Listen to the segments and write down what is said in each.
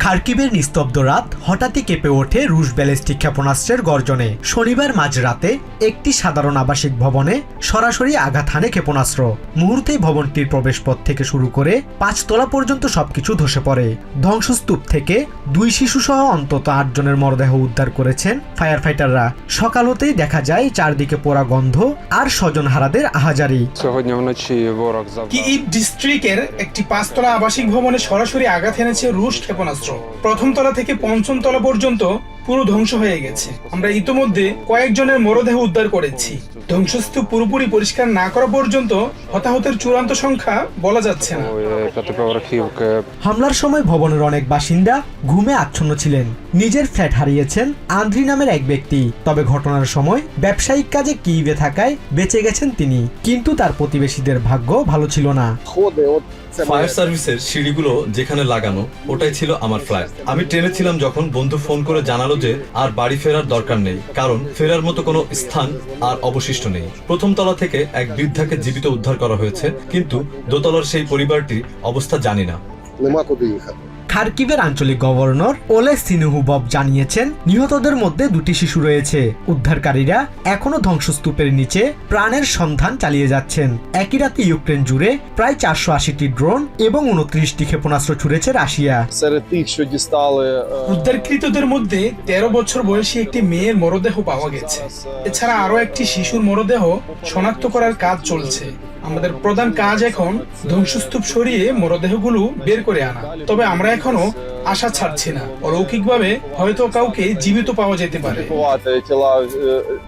খার্কিভের নিস্তব্ধ রাত হঠাৎই কেঁপে ওঠে রুশ ব্যালিস্টিক ক্ষেপণাস্ত্রের গর্জনে। শনিবার মাঝরাতে একটি সাধারণ আবাসিক ভবনে সরাসরি আঘাত হানে ক্ষেপণাস্ত্র। মুহূর্তেই ভবনটির প্রবেশপথ থেকে শুরু করে 5 তলা পর্যন্ত সবকিছু ধসে পড়ে। ধ্বংসস্তূপ থেকে 2 শিশুসহ অন্তত 8 জনের মরদেহ উদ্ধার করেছেন ফায়ার ফাইটাররা। সকাল হতেই দেখা যায় চারদিকে পোড়া গন্ধ আর স্বজনহারাদের আহাজারি। কিইভ ডিস্ট্রিক্টের একটি 5 তলা আবাসিক ভবনে সরাসরি আঘাত এনেছে রুশ ক্ষেপণাস্ত্র। প্রথম তলা থেকে পঞ্চম তলা পর্যন্ত পুরো ধ্বংস হয়ে গেছে। আমরা ইতোমধ্যে কয়েকজনের মরদেহ উদ্ধার করেছি। ধ্বংসস্তূপ পুরোপুরি পরিষ্কার না করা পর্যন্ত হতাহতের চূড়ান্ত সংখ্যা বলা যাচ্ছে না। হামলার সময় ভবনের অনেক বাসিন্দা ঘুমে আচ্ছন্ন ছিলেন। নিজের ফ্ল্যাট হারিয়েছেন আন্দ্রি নামের এক ব্যক্তি। তবে ঘটনার সময় ব্যবসায়িক কাজে কিইভে থাকায় বেঁচে গেছেন তিনি। কিন্তু তার প্রতিবেশীদের ভাগ্য ভালো ছিল না। ফায়ার সার্ভিসের সিঁড়িগুলো যেখানে লাগানো ওটাই ছিল আমার ফ্ল্যাট। আমি ট্রেনে ছিলাম যখন বন্ধু ফোন করে জানালো যে আর বাড়ি ফেরার দরকার নেই, কারণ ফেরার মতো কোনো স্থান আর অবশিষ্ট নেই। প্রথম তলা থেকে এক বৃদ্ধাকে জীবিত উদ্ধার করা হয়েছে, কিন্তু দোতলার সেই পরিবারটির অবস্থা জানি না। খার্কিভের আঞ্চলিক গভর্নর ওলে সিনুহুবভ জানিয়েছেন নিহতদের মধ্যে 2টি শিশু রয়েছে। উদ্ধারকারীরা এখনো ধ্বংসস্তূপের নিচে প্রাণের সন্ধান চালিয়ে যাচ্ছেন। একই রাতে ইউক্রেন জুড়ে প্রায় 480টি ড্রোন এবং 29টি ক্ষেপণাস্ত্র ছুড়েছে রাশিয়া। উদ্ধারকৃতদের মধ্যে 13 বছর বয়সী একটি মেয়ের মরদেহ পাওয়া গেছে। এছাড়া আরো একটি শিশুর মরদেহ শনাক্ত করার কাজ চলছে। আমাদের প্রধান কাজ এখন ধ্বংসস্তূপ সরিয়ে মরদেহগুলো বের করে আনা। তবে আমরা এখনো আশা ছাড়ছি না, অলৌকিকভাবে হয়তো কাউকে জীবিত পাওয়া যেতে পারে।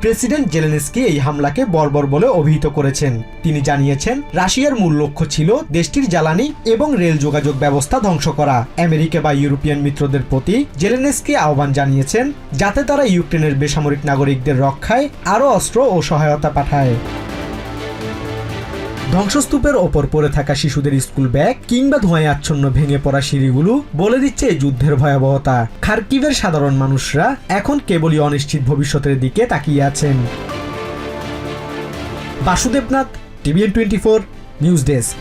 প্রেসিডেন্ট জেলেনস্কি এই হামলাকে বর্বর বলে অভিহিত করেছেন। তিনি জানিয়েছেন রাশিয়ার মূল লক্ষ্য ছিল দেশটির জ্বালানি এবং রেল যোগাযোগ ব্যবস্থা ধ্বংস করা। আমেরিকা বা ইউরোপিয়ান মিত্রদের প্রতি জেলেনস্কি আহ্বান জানিয়েছেন যাতে তারা ইউক্রেনের বেসামরিক নাগরিকদের রক্ষায় আরও অস্ত্র ও সহায়তা পাঠায়। ধ্বংসস্তূপের ওপর পড়ে থাকা শিশুদের স্কুল ব্যাগ কিংবা ধোঁয়ায় আচ্ছন্ন ভেঙে পড়া সিঁড়িগুলো বলে দিচ্ছে এই যুদ্ধের ভয়াবহতা। খার্কিভের সাধারণ মানুষরা এখন কেবলই অনিশ্চিত ভবিষ্যতের দিকে তাকিয়ে আছেন। Basudebnath, TVN24 news desk.